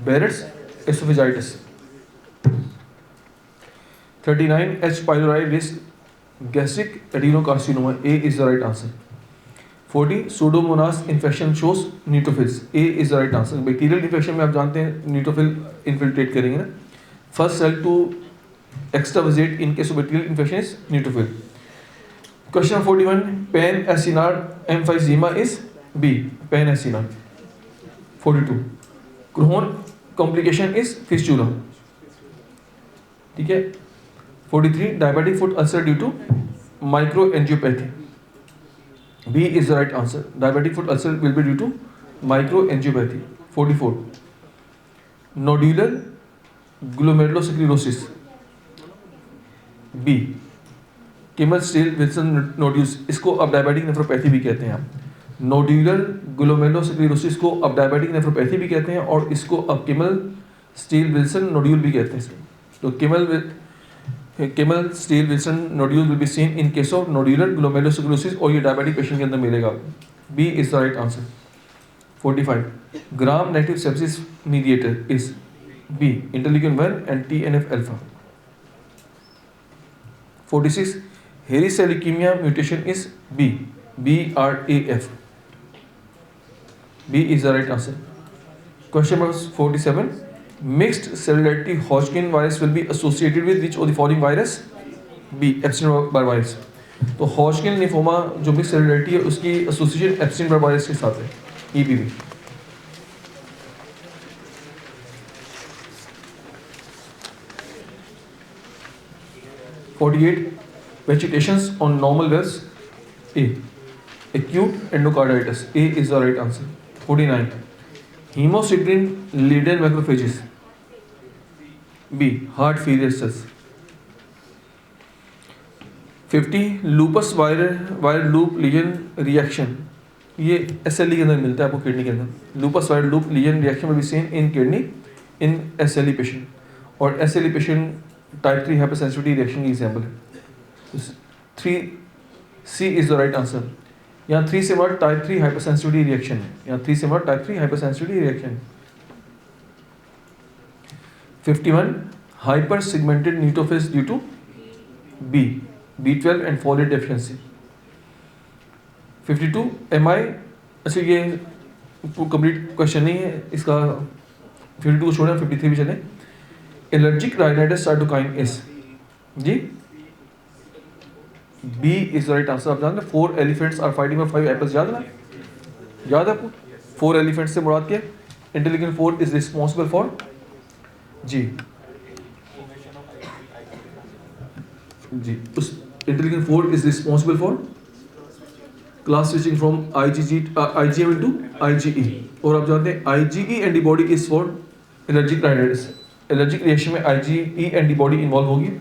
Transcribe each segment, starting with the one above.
Barrett's esophagitis. 39 H. pylori risk gastric adenocarcinoma. A is the right answer. 40 Pseudomonas infection shows neutrophils. A is the right answer. Bacterial infection में आप जानते हैं neutrophil infiltrate करेंगे ना. First cell to extravasate in case of bacterial infection is neutrophil. Question 41 Pan-acinar emphysema is B. Pan-acinar. 42 Crohn complication is fistula. ठीक है. 43 Diabetic foot ulcer due to microangiopathy. B is the right answer. Diabetic foot ulcer will be due to microangiopathy. 44 Nodular glomerulosclerosis. B. Kimmel-Steele-Wilson nodules. इसको अब diabetic nephropathy भी कहते हैं. आप nodular ग्लोमेरुलोस्क्लेरोसिस को अब डायबिटिक नेफ्रोपैथी भी कहते हैं और इसको अब किमल-स्टील-विल्सन नोड्यूल भी कहते हैं. तो Kimmelstiel Wilson nodule will be seen in case of nodular glomerulosclerosis और ये डायबिटिक पेशेंट के अंदर मिलेगा. B is the right answer. 45 gram negative sepsis mediator is B. Interleukin 1 and TNF alpha. 46 hairy cell leukaemia mutation is B. BRAF. B is the right answer. Question number 47 mixed cellularity Hodgkin virus will be associated with which of the following virus? B. Epstein-Barr virus. तो Hodgkin lymphoma जो mix cellularity है उसकी association एप्स्टीन-बार virus के साथ है. EBV. Vegetations on normal wells. A. Acute endocarditis. A is the right answer. 49 Hemosiderin laden macrophages. B. Heart failure cells. 50 Lupus viral loop lesion reaction. ये SLE के अंदर मिलता है आपको किडनी के अंदर. Lupus viral loop lesion reaction will be seen in kidney in SLE patient. और SLE patient type 3 hypersensitivity reaction की example है. 3C is the right answer. यहाँ 3 से वर्ड टाइप 3 हाइपरसेंसिटिविटी रिएक्शन है. यहाँ 3 से word type 3 hypersensitivity reaction. 51 hyper segmented neutrophils due to B12 and folate deficiency. 52 MI. अच्छा ये कंप्लीट क्वेश्चन नहीं है इसका. 52 को छोड़ें 53 भी चले. Allergic rhinitis cytokine is G. B is the right answer. आप जानते हैं 4 elephants are fighting for 5 apples. याद है ना? याद है आपको? 4 elephants से मुराद क्या? Interleukin 4 is responsible for जी उस Interleukin 4 is responsible for class switching from IgM into IgE. और आप जानते हैं IgE antibody is for allergic rhinitis. Allergic reaction में IgE antibody involve होगी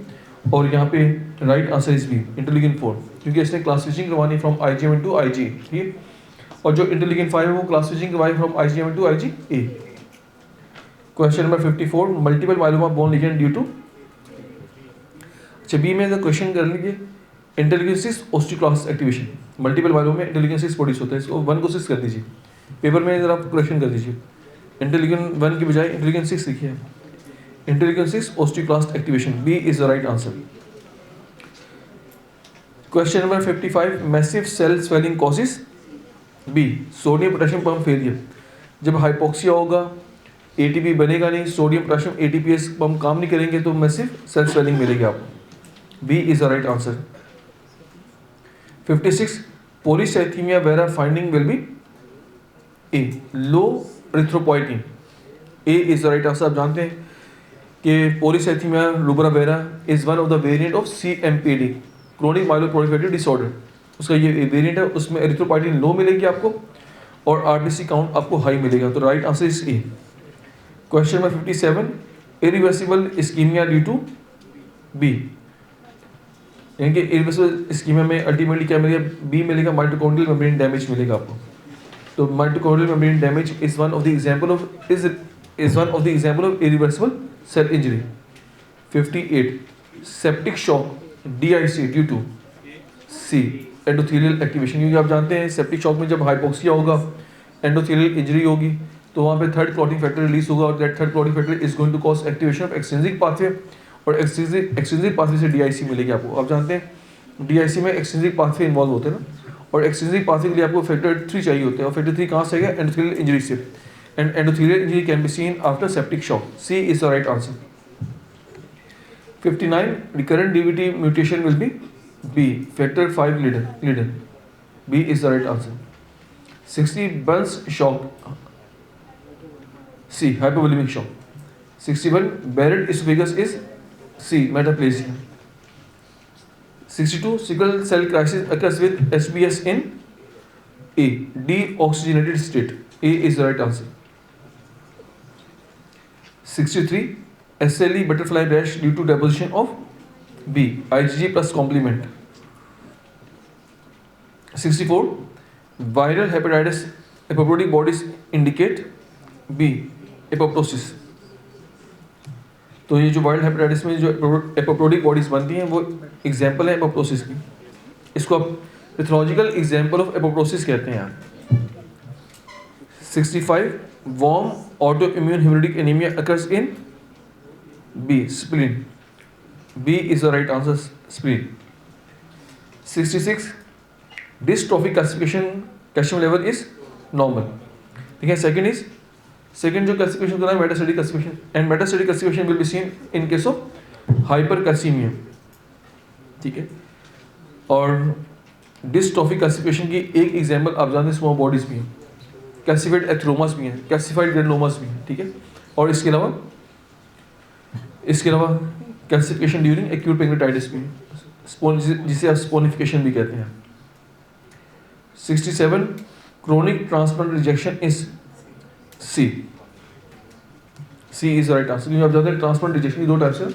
और यहाँ पे right answer is B. Interleukin 4 क्योंकि इसने क्लास स्विचिंग करवानी फ्रॉम IgM इनटू IgE. ठीक. और जो इंटरल्यूकिन 5 है वो क्लास स्विचिंग करवाई from IgM into IgE. Question number 54 multiple myeloma bone lesion due to. अच्छा बी में क्वेश्चन कर लीजिए. Interleukin 6 osteoclast activation. Multiple myeloma में इंटरल्यूकिन 6 प्रोड्यूस होता है. इसको 1 को 6 कर दीजिए. पेपर में जरा क्वेश्चन कर दीजिए. इंटरल्यूकिन 1 की बजाय इंटरल्यूकिन 6 लिखिए. Interleukin 6 osteoclast activation. B is the right answer. Question number 55 massive cell swelling causes B. Sodium potassium pump failure. जब हाइपोक्सिया होगा ATP बनेगा नहीं, सोडियम पोटेशियम ATPase पंप काम नहीं करेंगे तो मैसिव सेल स्वेलिंग मिलेगी आपको. B is the right answer. 56 polycythemia vera finding will be A. low erythropoietin. A is the right answer. आप जानते हैं कि polycythemia rubra vera is one of the variant of CMPD chronic myeloproliferative disorder. उसका ये variant है. उसमें erythropoietin लो मिलेगी आपको और RBC काउंट आपको हाई मिलेगा. तो right answer is A. Question number 57 irreversible ischemia due to B. यानी कि इरिवर्सिबल इस्कीमिया में अल्टीमेटली क्या मिलेगा? बी मिलेगा. माइटोकॉन्ड्रियल मेम्ब्रेन डैमेज मिलेगा आपको. तो mitochondrial membrane damage is one of the example of irreversible cell injury. 58 septic shock DIC due to C endothelial activation. क्योंकि आप जानते हैं सेप्टिक शॉक में जब हाइपोक्सिया होगा एंडोथेलियल इंजरी होगी तो वहाँ पे थर्ड क्लॉटिंग फैक्टर रिलीज होगा और that third clotting factor is going to cause activation of extrinsic pathway और एक्सट्रिंसिक पाथवे से डीआईसी मिलेगी आपको। आप जानते हैं डीआईसी में एक्सट्रिंसिक पाथवे इन्वॉल्व होते हैं ना, और एक्सट्रिंसिक पाथवे के लिए आपको फैक्टर 3 चाहिए होते हैं और फैक्टर 3 कहाँ से आएगा? एंडोथेलियल इंजरी से, and endothelial injury can be seen after septic shock. C is the right answer. 59 recurrent DVT mutation will be B, factor 5 leader. B is the right answer. 60 burns shock. C, hypovolemic shock. 61 Barrett esophagus is C, metaplasia. 62 sickle cell crisis occurs with SBS in A, deoxygenated state. A is the right answer. 63 SLE butterfly rash due to deposition of B, IgG plus complement. 64 viral hepatitis apoptotic bodies indicate B, apoptosis. तो ये जो viral hepatitis में जो apoptotic bodies बनती हैं वो example है apoptosis की। इसको आप पैथोलॉजिकल एग्जाम्पल ऑफ एपोप्टोसिस कहते हैं यहाँ। 65 warm autoimmune hemolytic anemia occurs in B, spleen. B is the right answer, spleen. 66 dystrophic calcium level is normal. ठीक है, second जो classification होता है metastatic classification, and metastatic classification will be seen in case of hypercalcemia. ठीक है, और dystrophic classification की एक एग्जाम्पल आप जानते हैं स्मॉल बॉडीज भी हैं, कैल्सिफाइड एथरोमास भी हैं, कैल्सिफाइड ग्रेनुलोमास भी हैं। ठीक है, और इसके अलावा कैल्सिफिकेशन ड्यूरिंग एक्यूट पेंक्रेटाइटिस भी है, जिसे आप स्पोनिफिकेशन भी कहते हैं। 67 chronic transplant rejection is C. C is right answer. आप जानते हैं ट्रांसप्लांट रिजेक्शन की 2 टाइप्स है,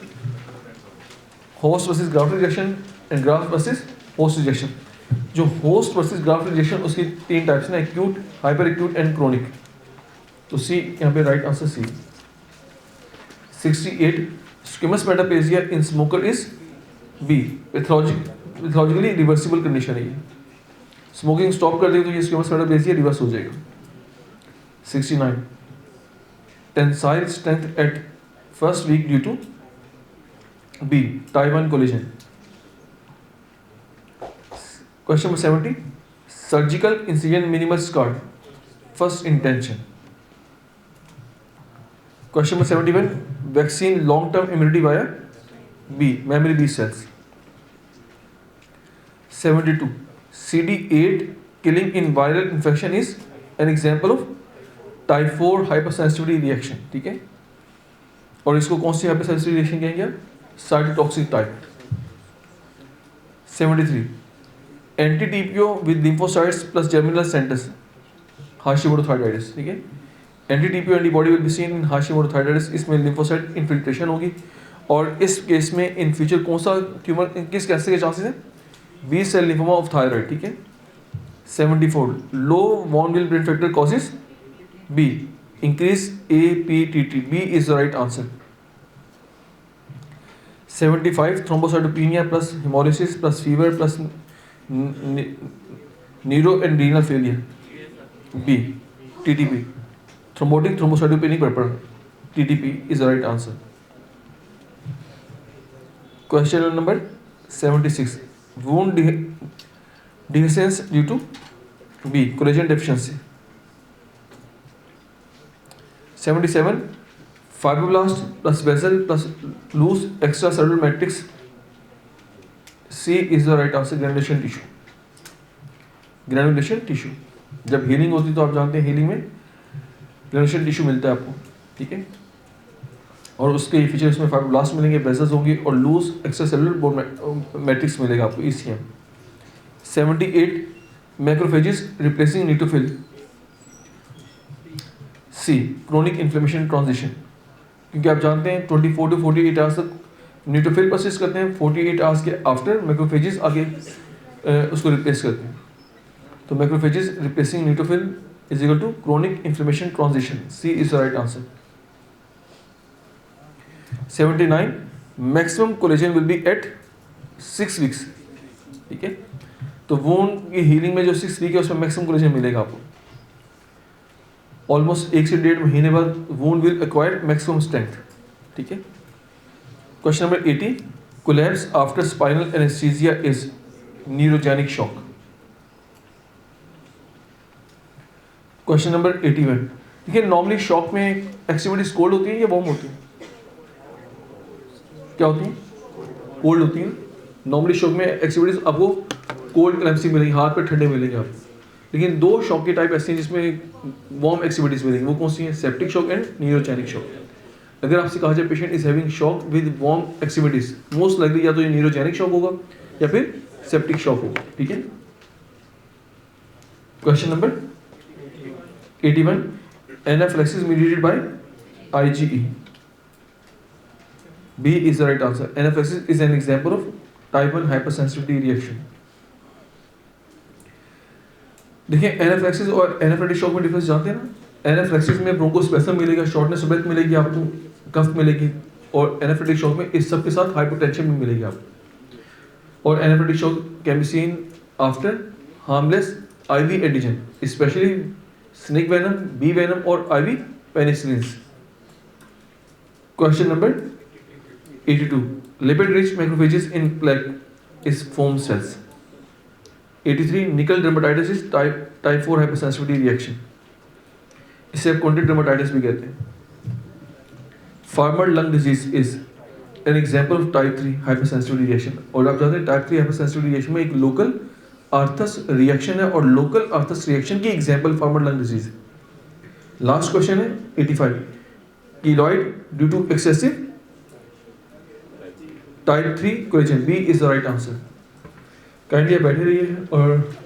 host versus graft rejection and graft versus host rejection. जो होस्ट वर्सेस ग्राफ्ट रिजेक्शन उसकी 3 टाइप्स हैं, acute, hyper acute and chronic. तो C यहाँ पे right answer C. 68 squamous metaplasia in smoker is B, pathologically reversible condition है ये। Smoking stop कर देगी तो ये स्क्विमस मेटाप्लेजिया रिवर्स हो जाएगा। 69 tensile strength at first week due to B, type 1 collagen. Question number 70 surgical incision minimal scar first intention. Question number 71 vaccine long term immunity via B, memory B cells. 72 CD8 killing in viral infection is an example of type 4 hypersensitivity reaction. ठीक है, और इसको कौन सी hypersensitivity reaction कहेंगे? Cytotoxic type. 73 anti TPO with lymphocytes plus germinal centers Hashimoto थायराइडिस। ठीक है, anti TPO antibody will be seen in Hashimoto thyroiditis. इसमें लिम्फोसाइट इन्फिल्ट्रेशन होगी और इस केस में इन फ्यूचर कौन सा ट्यूमर, किस कैंसर के चांसेस हैं? B cell lymphoma of thyroid. ठीक है। 74 low von Willebrand factor causes B, increase APTT। B is the right answer. 75 thrombocytopenia plus haemolysis plus fever plus neuro and renal failure B, TTP, thrombotic thrombocytopenic purpura, TTP is the right answer. Question number 76 wound dehiscence due to B, collagen deficiency. 77 fibroblast plus vessel plus loose extracellular matrix C is the right answer, granulation tissue. Granulation tissue जब healing होती है तो आप जानते हैं healing में granulation tissue मिलता है आपको। ठीक है, और उसके फीचर्स में फाइब्रोब्लास्ट मिलेंगे, वेसल्स होंगी और लूज एक्स्ट्रासेलुलर बोन मैट्रिक्स मिलेगा आपको, ECM। 78 macrophages replacing neutrophil C, chronic inflammation transition. क्योंकि आप जानते हैं 24 to 48 आवर्स तक न्यूट्रोफिल परसिस्ट करते हैं, 48 आवर्स के आफ्टर मैक्रोफेजेस आगे उसको रिप्लेस करते हैं। तो macrophages replacing neutrophil is equal to chronic inflammation transition. C is the right answer. 79 maximum collagen will be at 6 weeks. ठीक है, तो वोन की हीलिंग में जो 6 वीक है उसमें मैक्सिमम कोलेजन मिलेगा आपको। ऑलमोस्ट 1 से 1.5 महीने बाद wound will acquire maximum strength. ठीक है। Question number 80, collapse after spinal anaesthesia is neurogenic shock. Question number 81, देखिए नॉर्मली शॉक में एक्सट्रीमिटीज कोल्ड होती है या वार्म होती है? क्या होती है? कोल्ड होती है। नॉर्मली शॉक में एक्सट्रीमिटीज आपको कोल्ड क्लैम्सी मिलेंगी, हाथ पे ठंडे मिलेंगे आपको। लेकिन 2 शॉक के टाइप ऐसे हैं जिसमें वार्म एक्सट्रीमिटीज मिलेंगी, वो कौन सी हैं? Septic shock and neurogenic shock. अगर आपसे कहा जाए patient is having shock with warm extremities, most likely या तो ये न्यूरोजेनिक शॉक होगा या फिर सेप्टिक शॉक होगा। ठीक है। Question number 81, anaphylaxis mediated by IgE. B is the right answer. Anaphylaxis is an example of type 1 hypersensitivity reaction. देखिए एनाफिलैक्सिस और एनाफिलेक्टिक शॉक में डिफरेंस जानते हैं ना? एनाफिलैक्सिस में ब्रोंकोस्पेसम मिलेगा, शॉर्टनेस ऑफ ब्रेथ मिलेगी आपको, कफ मिलेगी, और एनाफिलेक्टिक शॉक में इस सब के साथ हाइपोटेंशन भी मिलेगी आपको। और anaphylactic shock can be seen after harmless IV antigen, specially snake venom, bee venom और IV penicillins. Question number 82, lipid rich macrophages in plaque is foam cells. 83, nickel dermatitis is type 4 hypersensitivity reaction. इसे आप contact dermatitis भी कहते हैं। Farmer lung disease is an example of type 3 hypersensitivity reaction. और आप जानते हैं type 3 hypersensitivity reaction में एक local arthus reaction है, और local arthus reaction की example farmer lung disease है। Last question है 85, keloid due to excessive type 3 कोलेजन। B is the right answer. Kindly बैठे रहिए और